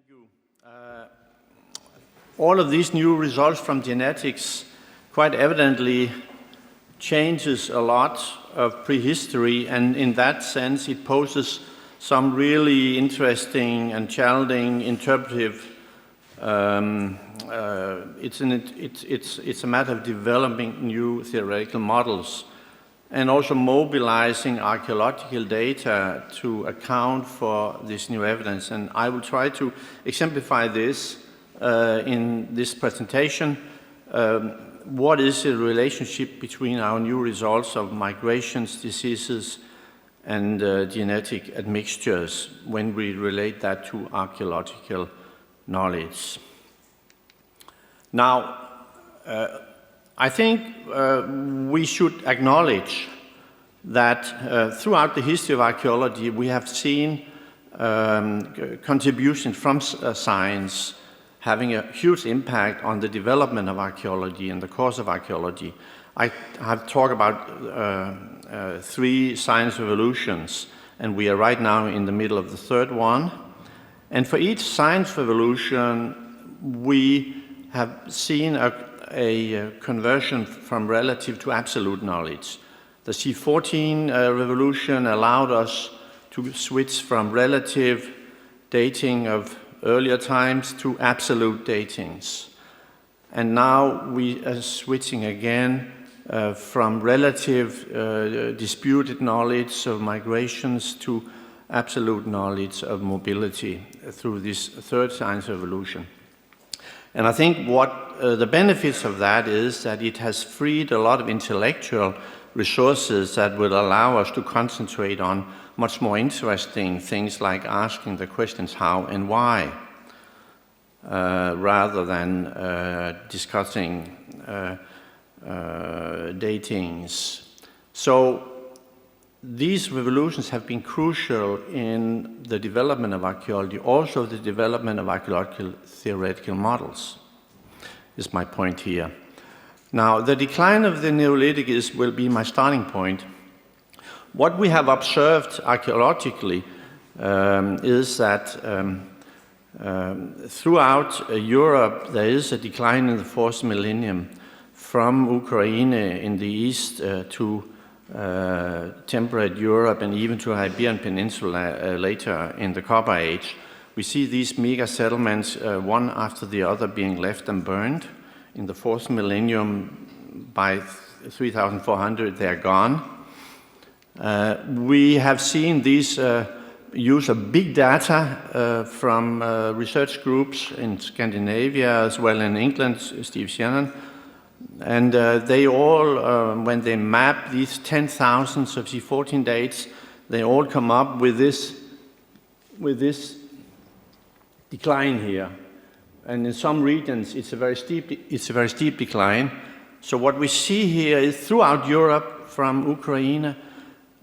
you. All of these new results from genetics quite evidently changes a lot of prehistory, and in that sense it poses some really interesting and challenging interpretive. It's a matter of developing new theoretical models and also mobilizing archaeological data to account for this new evidence. And I will try to exemplify this in this presentation. What is the relationship between our new results of migrations, diseases, and genetic admixtures when we relate that to archaeological knowledge? Now, I think we should acknowledge that throughout the history of archaeology we have seen contributions from science having a huge impact on the development of archaeology and the course of archaeology. I have talked about 3 science revolutions, and we are right now in the middle of the 3rd one. And for each science revolution, we have seen a conversion from relative to absolute knowledge. The C14 revolution allowed us to switch from relative dating of earlier times to absolute datings. And now we are switching again from relative disputed knowledge of migrations to absolute knowledge of mobility through this 3rd science revolution. And I think what the benefits of that is that it has freed a lot of intellectual resources that will allow us to concentrate on much more interesting things like asking the questions how and why, rather than discussing datings. So these revolutions have been crucial in the development of archaeology, also the development of archaeological theoretical models, is my point here. Now, the decline of the Neolithic will be my starting point. What we have observed archaeologically is that throughout Europe there is a decline in the 4th millennium from Ukraine in the east to temperate Europe and even to Iberian Peninsula later in the Copper Age. We see these mega settlements, one after the other, being left and burned. In the 4th millennium, by 3400, they're gone. We have seen these use of big data from research groups in Scandinavia as well in England, Steve Shannon. And they all, when they map these 10,000s of C14 dates, they all come up with this decline here. And in some regions, it's a very steep decline. So what we see here is throughout Europe, from Ukraine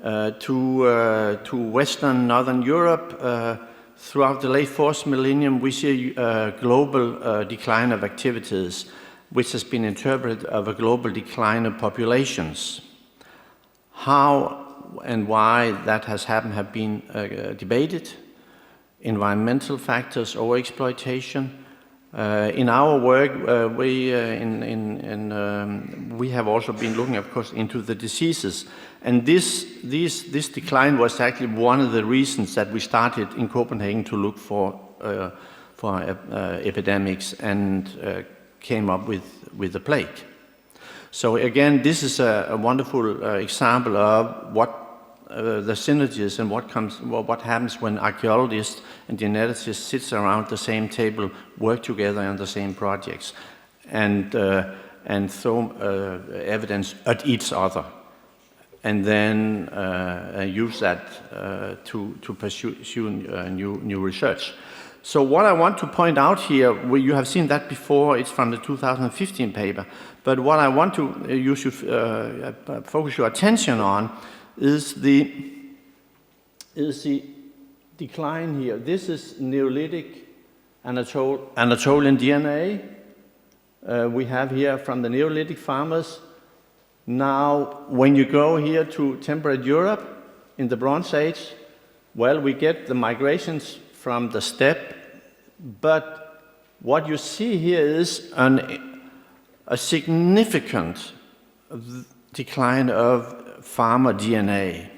to Western Northern Europe, throughout the late 4th millennium, we see a global decline of activities, which has been interpreted of a global decline of populations. How and why that has happened have been debated. Environmental factors, overexploitation. In our work, we have also been looking, of course, into the diseases. And this decline was actually one of the reasons that we started in Copenhagen to look for epidemics and came up with the plague. So again, this is a wonderful example of what the synergies and what happens when archaeologists and geneticists sit around the same table, work together on the same projects, and throw evidence at each other, and then use that to pursue new research. So what I want to point out here, you have seen that before, it's from the 2015 paper, but what I want you should focus your attention on is the decline here. This is Neolithic Anatolian DNA. We have here from the Neolithic farmers. Now, when you go here to temperate Europe in the Bronze Age, well, we get the migrations from the steppe But what you see here is a significant decline of farmer DNA.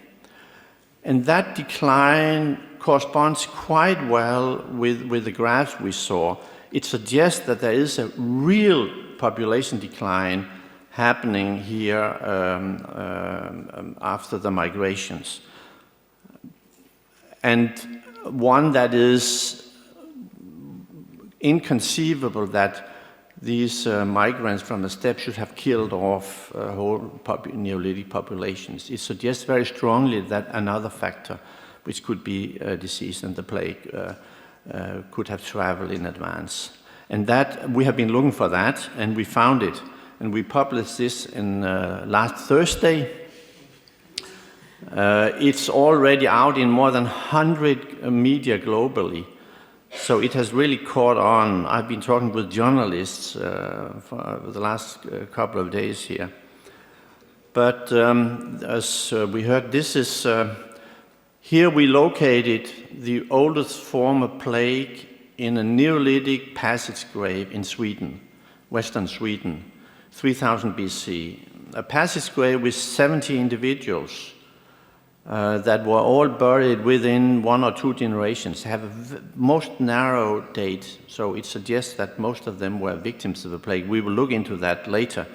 And that decline corresponds quite well with the graphs we saw. It suggests that there is a real population decline happening here after the migrations. And one that is inconceivable that these migrants from the steppe should have killed off whole Neolithic populations. It suggests very strongly that another factor, which could be disease and the plague, could have traveled in advance. And that we have been looking for that, and we found it. And we published this in last Thursday. It's already out in more than 100 media globally. So it has really caught on. I've been talking with journalists for the last couple of days here. But as we heard, this is, here we located the oldest form of plague in a Neolithic passage grave in Sweden, western Sweden, 3000 BC. A passage grave with 70 individuals that were all buried within 1 or 2 generations, have a most narrow date, so it suggests that most of them were victims of the plague. We will look into that later.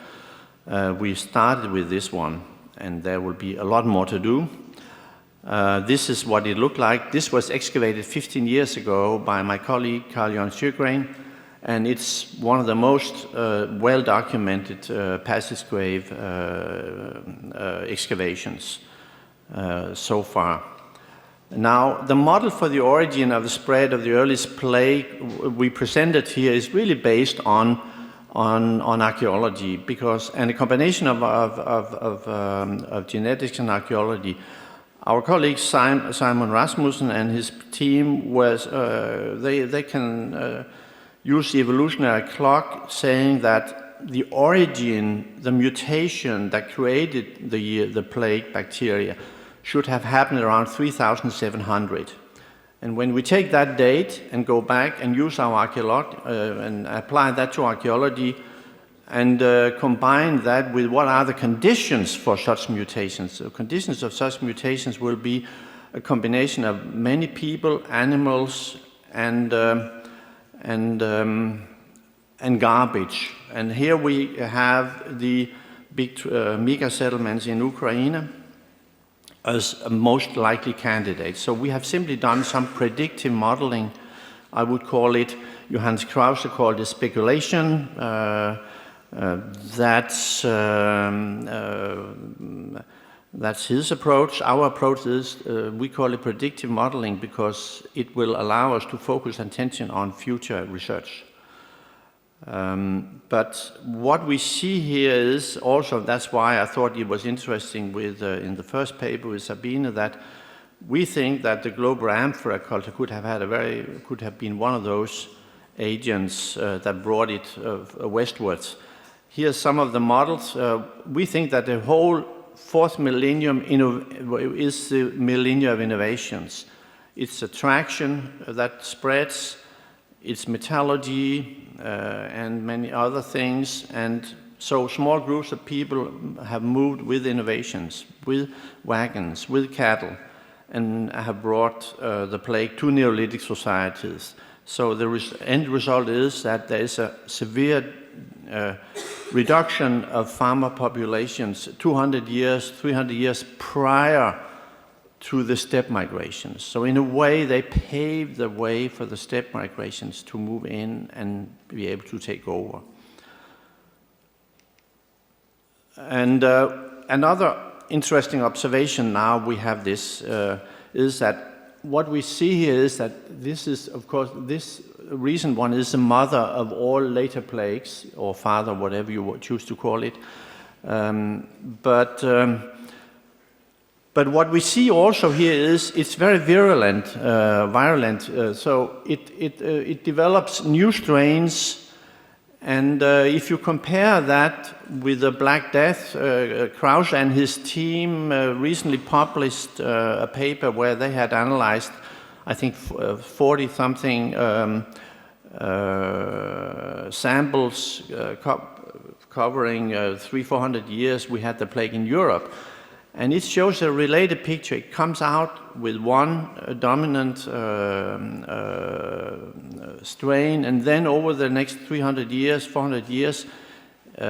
We started with this one, and there will be a lot more to do. This is what it looked like. This was excavated 15 years ago by my colleague Carl-Johan Sjögren, and it's one of the most well-documented passage grave excavations so far. Now, the model for the origin of the spread of the earliest plague we presented here is really based on archaeology, and a combination of genetics and archaeology. Our colleague Simon Rasmussen and his team they can use the evolutionary clock, saying that the origin, the mutation that created the plague bacteria should have happened around 3,700. And when we take that date and go back and use our archaeology and apply that to archaeology and combine that with what are the conditions for such mutations. The conditions of such mutations will be a combination of many people, animals, and garbage. And here we have the big mega settlements in Ukraine as a most likely candidate. So we have simply done some predictive modeling. I would call it, Johannes Krause called it speculation. That's his approach. Our approach is, we call it predictive modeling because it will allow us to focus attention on future research. But what we see here is also, that's why I thought it was interesting with in the first paper with Sabine, that we think that the global amphora culture could have been one of those agents that brought it westwards. Here's some of the models. We think that the whole fourth millennium is the millennium of innovations. It's attraction that spreads, it's metallurgy, and many other things, and so small groups of people have moved with innovations, with wagons, with cattle, and have brought the plague to Neolithic societies. So the end result is that there is a severe reduction of farmer populations 200 years, 300 years prior to the steppe migrations. So in a way, they paved the way for the steppe migrations to move in and be able to take over. And another interesting observation now we have this, is that what we see here is that this is, of course, this recent one is the mother of all later plagues, or father, whatever you choose to call it. But what we see also here is it's very virulent, so it develops new strains, and if you compare that with the Black Death, Krause and his team recently published a paper where they had analyzed, I think, 40-something samples covering 300-400 years, we had the plague in Europe. And it shows a related picture. It comes out with one dominant strain, and then over the next 300 years, 400 years,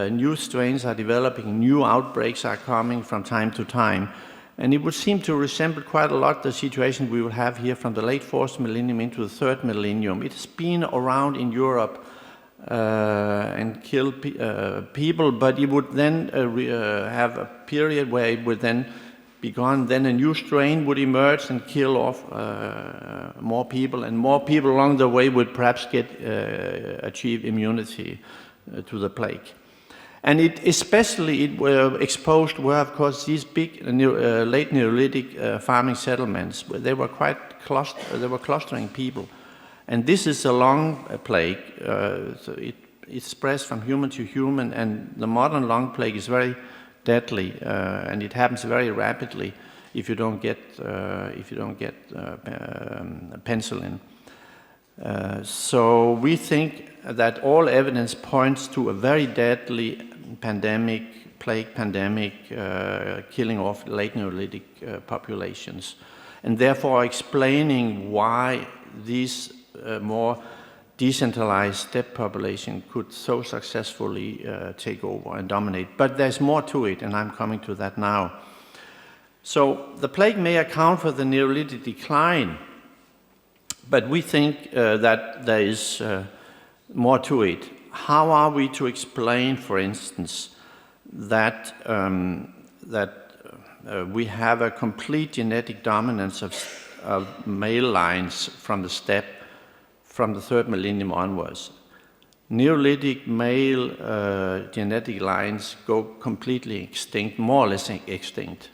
new strains are developing, new outbreaks are coming from time to time. And it would seem to resemble quite a lot the situation we will have here from the late 4th millennium into the 3rd millennium. It has been around in Europe and kill people, but it would then have a period where it would then be gone. Then a new strain would emerge and kill off more people, and more people along the way would perhaps achieve immunity to the plague. And especially exposed were, of course, these big late Neolithic farming settlements, where they were they were clustering people. And this is a long plague, so it spreads from human to human, and the modern lung plague is very deadly, and it happens very rapidly if you don't get penicillin. So we think that all evidence points to a very deadly plague pandemic, killing off late Neolithic populations, and therefore explaining why these more decentralized steppe population could so successfully take over and dominate. But there's more to it, and I'm coming to that now. So the plague may account for the Neolithic decline, but we think that there is more to it. How are we to explain, for instance, that we have a complete genetic dominance of male lines from the steppe from the 3rd millennium onwards? Neolithic male genetic lines go completely extinct, more or less extinct.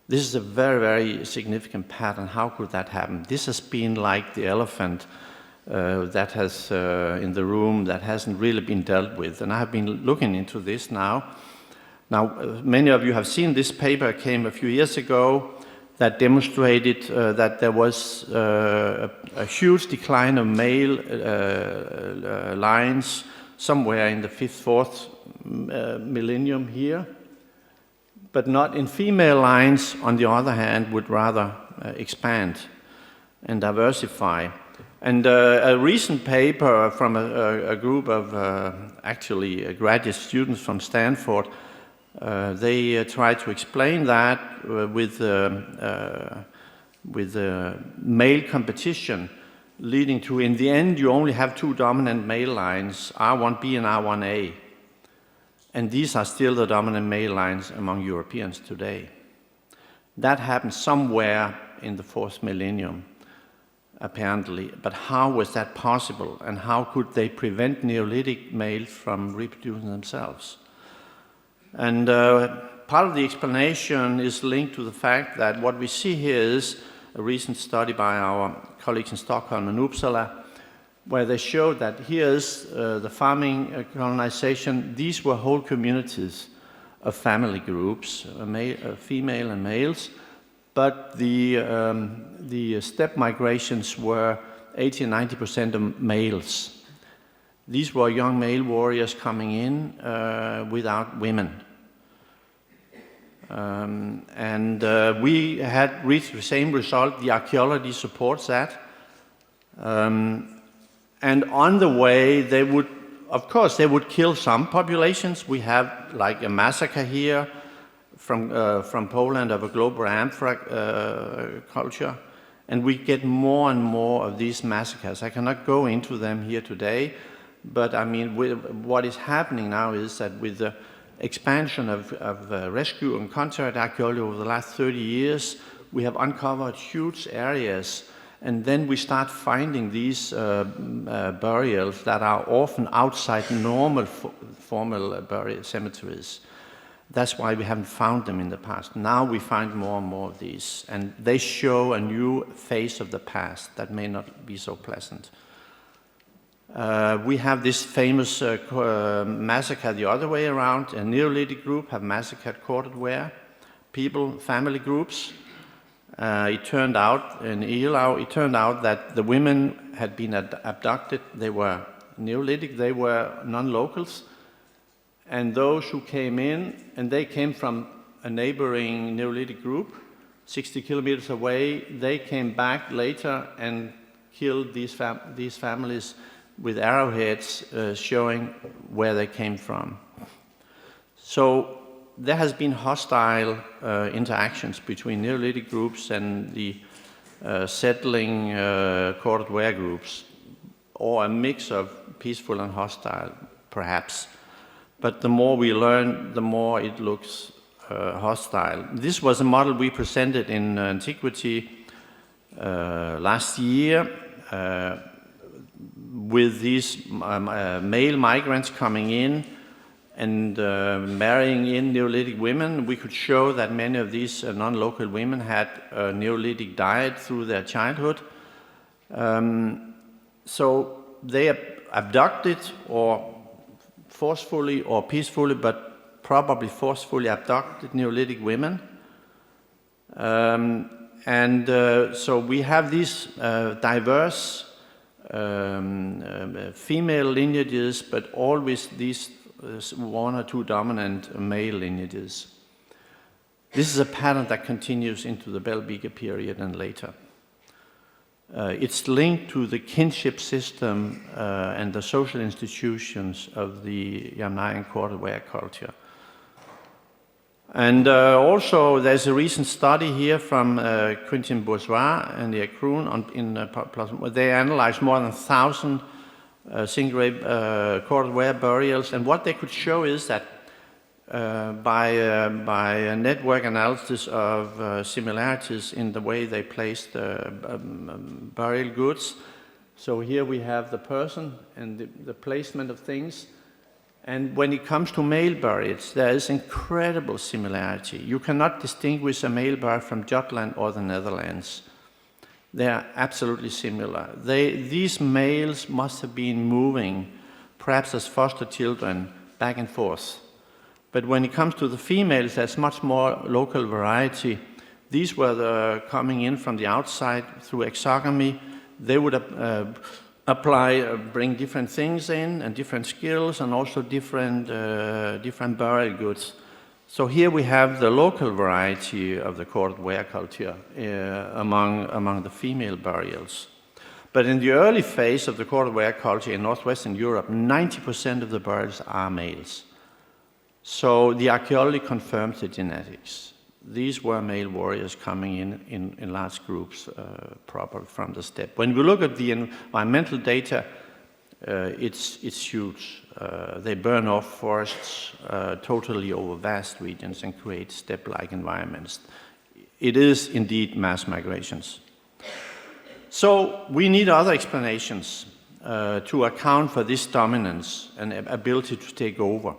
This is a very, very significant pattern. How could that happen? This has been like the elephant that has in the room that hasn't really been dealt with. And I have been looking into this now. Now, many of you have seen this paper, came a few years ago, that demonstrated that there was a huge decline of male lines somewhere in the 5th, 4th millennium here, but not in female lines, on the other hand, would rather expand and diversify. And a recent paper from a group of actually graduate students from Stanford, they tried to explain that with male competition, leading to, in the end, you only have two dominant male lines, R1b and R1a. And these are still the dominant male lines among Europeans today. That happened somewhere in the 4th millennium, apparently. But how was that possible? And how could they prevent Neolithic males from reproducing themselves? And part of the explanation is linked to the fact that what we see here is a recent study by our colleagues in Stockholm and Uppsala, where they showed that here's the farming colonization. These were whole communities of family groups, female and males, but the steppe migrations were 80-90% of males. These were young male warriors coming in without women. We had reached the same result. The archaeology supports that. And on the way, they would, of course, they would kill some populations. We have like a massacre here from Poland of a global amphrax culture. And we get more and more of these massacres. I cannot go into them here today, but I mean, what is happening now is that with the expansion of rescue and contact archaeology over the last 30 years, we have uncovered huge areas. And then we start finding these burials that are often outside normal formal burial cemeteries. That's why we haven't found them in the past. Now we find more and more of these, and they show a new face of the past that may not be so pleasant. We have this famous massacre the other way around. A Neolithic group have massacred quartered ware people, family groups. It turned out in Ilau, it turned out that the women had been abducted. They were Neolithic, they were non-locals. And those who came in, and they came from a neighboring Neolithic group, 60 kilometers away, they came back later and killed these families with arrowheads showing where they came from. So there has been hostile interactions between Neolithic groups and the settling corded ware groups, or a mix of peaceful and hostile, perhaps. But the more we learn, the more it looks hostile. This was a model we presented in Antiquity last year with these male migrants coming in and marrying in Neolithic women. We could show that many of these non-local women had a Neolithic diet through their childhood. So they abducted, or forcefully or peacefully, but probably forcefully abducted Neolithic women. So we have these diverse female lineages, but always these one or two dominant male lineages. This is a pattern that continues into the Bell Beaker period and later. It's linked to the kinship system and the social institutions of the Yamnayan corded ware culture. And also there's a recent study here from Quentin Bourgeois and the Kroon they analyzed more than 1,000 single-grave corded ware burials, and what they could show is that by a network analysis of similarities in the way they placed burial goods. So here we have the person and the placement of things. And when it comes to male burials, there is incredible similarity. You cannot distinguish a male burial from Jutland or the Netherlands. They are absolutely similar. These males must have been moving, perhaps as foster children, back and forth. But when it comes to the females, there's much more local variety. These were coming in from the outside through exogamy. They would bring different things in and different skills, and also different burial goods. So here we have the local variety of the corded ware culture among the female burials. But in the early phase of the corded ware culture in northwestern Europe, 90% of the burials are males. So the archaeology confirms the genetics. These were male warriors coming in large groups, probably from the steppe. When we look at the environmental data, it's huge. They burn off forests totally over vast regions and create steppe-like environments. It is indeed mass migrations. So we need other explanations to account for this dominance and ability to take over.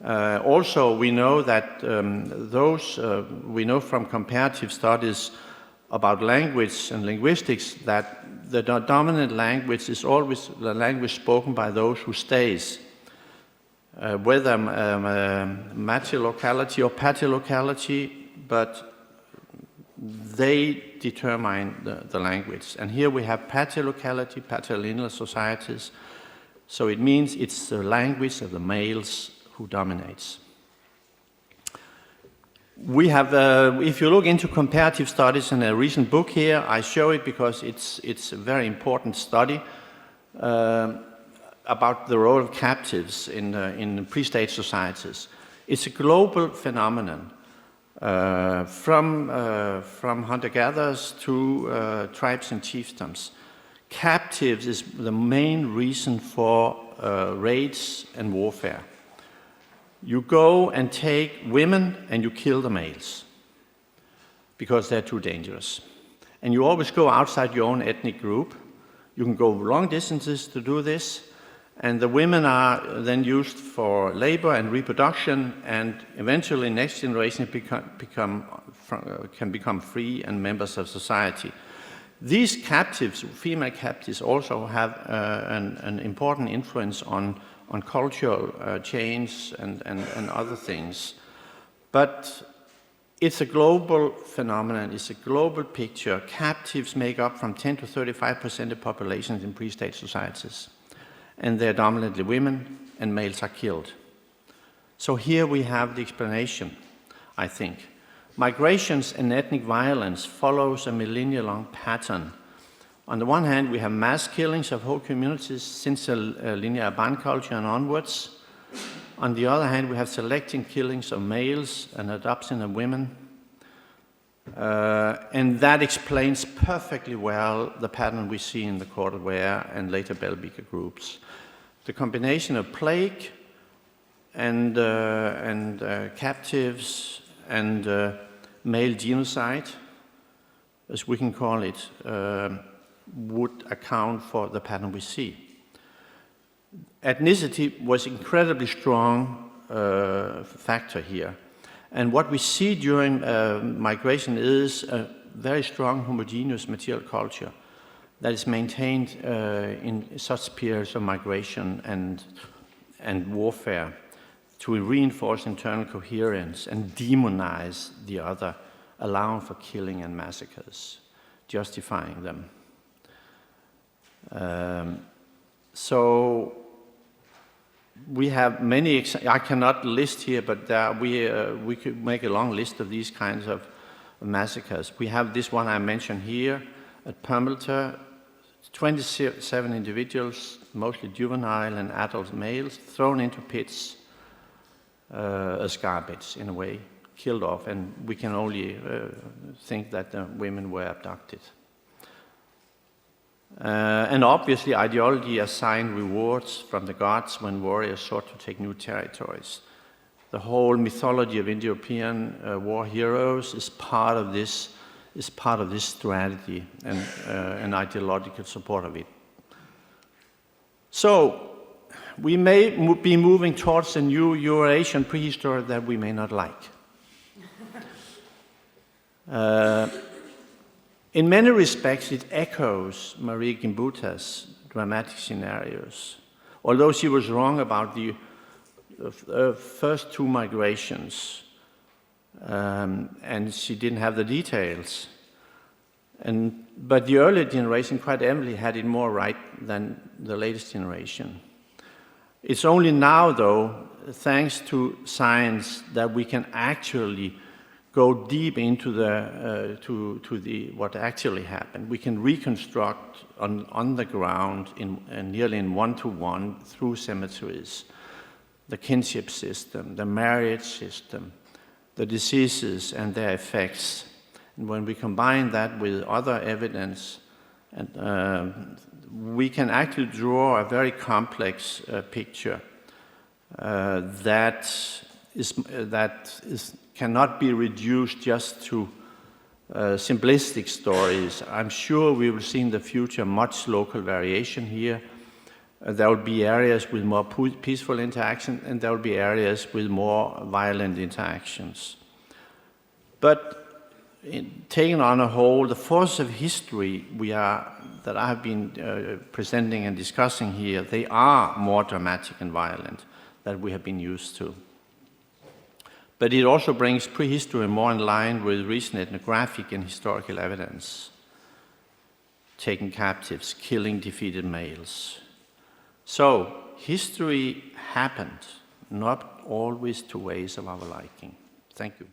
Also, we know that we know from comparative studies about language and linguistics that the dominant language is always the language spoken by those who stays, whether matrilocality or patilocality, but they determine the language. And here we have patilocality, patrilineal societies, so it means it's the language of the males who dominates. We have, if you look into comparative studies in a recent book here, I show it because it's a very important study about the role of captives in pre-state societies. It's a global phenomenon, from hunter-gatherers to tribes and chiefdoms. Captives is the main reason for raids and warfare. You go and take women and you kill the males because they're too dangerous. And you always go outside your own ethnic group. You can go long distances to do this, and the women are then used for labor and reproduction, and eventually next generation can become free and members of society. These captives, female captives, also have an important influence on cultural change and other things. But It's a global phenomenon, it's a global picture. Captives make up from 10 to 35% of populations in pre-state societies. And they're dominantly women, and males are killed. So here we have the explanation, I think. Migrations and ethnic violence follows a millennia-long pattern. On the one hand, we have mass killings of whole communities since the linear Ban culture and onwards. On the other hand, we have selective killings of males and adoption of women. And that explains perfectly well the pattern we see in the Kordovere and later Belgica groups. The combination of plague and captives and male genocide, as we can call it, would account for the pattern we see. Ethnicity was an incredibly strong factor here. And what we see during migration is a very strong homogeneous material culture that is maintained in such periods of migration and warfare to reinforce internal coherence and demonize the other, allowing for killing and massacres, justifying them. So we have many, I cannot list here, but we could make a long list of these kinds of massacres. We have this one I mentioned here at Permelter, 27 individuals, mostly juvenile and adult males, thrown into pits as garbage in a way, killed off, and we can only think that the women were abducted. And obviously ideology assigned rewards from the gods when warriors sought to take new territories. The whole mythology of Indo-European war heroes is part of this strategy and an ideological support of it. So we may be moving towards a new Eurasian prehistory that we may not like. In many respects, it echoes Marie Gimbuta's dramatic scenarios. Although she was wrong about the first two migrations, and she didn't have the details. But the earlier generation quite evidently had it more right than the latest generation. It's only now, though, thanks to science, that we can actually go deep into what actually happened. We can reconstruct on the ground nearly in one-to-one through cemeteries the kinship system, the marriage system, the diseases and their effects. And when we combine that with other evidence, we can actually draw a very complex picture that cannot be reduced just to simplistic stories. I'm sure we will see in the future much local variation here. There will be areas with more peaceful interaction, and there will be areas with more violent interactions. But taken on a whole, the force of history that I have been presenting and discussing here, they are more dramatic and violent than we have been used to. But it also brings prehistory more in line with recent ethnographic and historical evidence, taking captives, killing defeated males. So history happened, not always to ways of our liking. Thank you.